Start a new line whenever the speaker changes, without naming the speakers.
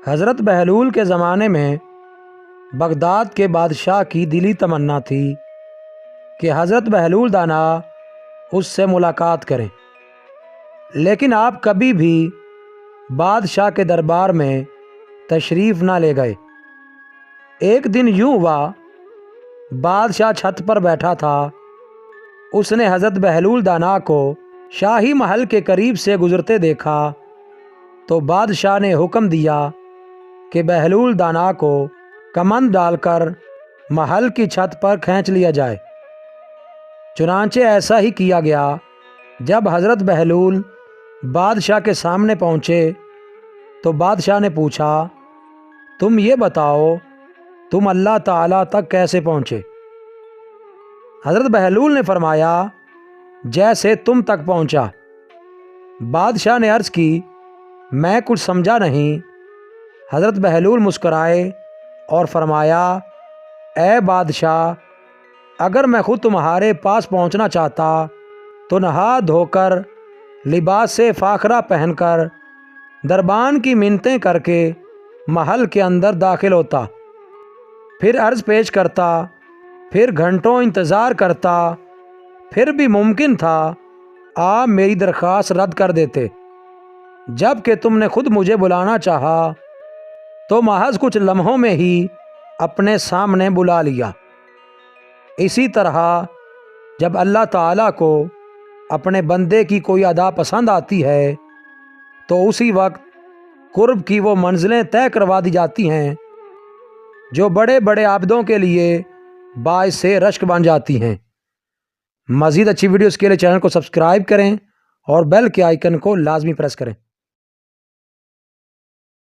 حضرت بہلول کے زمانے میں بغداد کے بادشاہ کی دلی تمنا تھی کہ حضرت بہلول دانا اس سے ملاقات کریں، لیکن آپ کبھی بھی بادشاہ کے دربار میں تشریف نہ لے گئے۔ ایک دن یوں ہوا، بادشاہ چھت پر بیٹھا تھا، اس نے حضرت بہلول دانا کو شاہی محل کے قریب سے گزرتے دیکھا تو بادشاہ نے حکم دیا کہ بہلول دانا کو کمند ڈال کر محل کی چھت پر کھینچ لیا جائے۔ چنانچہ ایسا ہی کیا گیا۔ جب حضرت بہلول بادشاہ کے سامنے پہنچے تو بادشاہ نے پوچھا، تم یہ بتاؤ تم اللہ تعالیٰ تک کیسے پہنچے؟ حضرت بہلول نے فرمایا، جیسے تم تک پہنچا۔ بادشاہ نے عرض کی، میں کچھ سمجھا نہیں۔ حضرت بہلول مسکرائے اور فرمایا، اے بادشاہ، اگر میں خود تمہارے پاس پہنچنا چاہتا تو نہا دھو کر لباس فاخرہ پہن کر دربان کی منتیں کر کے محل کے اندر داخل ہوتا، پھر عرض پیش کرتا، پھر گھنٹوں انتظار کرتا، پھر بھی ممکن تھا آپ میری درخواست رد کر دیتے۔ جب کہ تم نے خود مجھے بلانا چاہا تو محض کچھ لمحوں میں ہی اپنے سامنے بلا لیا۔ اسی طرح جب اللہ تعالیٰ کو اپنے بندے کی کوئی ادا پسند آتی ہے تو اسی وقت قرب کی وہ منزلیں طے کروا دی جاتی ہیں جو بڑے بڑے عابدوں کے لیے باعث رشک بن جاتی ہیں۔ مزید اچھی ویڈیوز کے لیے چینل کو سبسکرائب کریں اور بیل کے آئیکن کو لازمی پریس کریں۔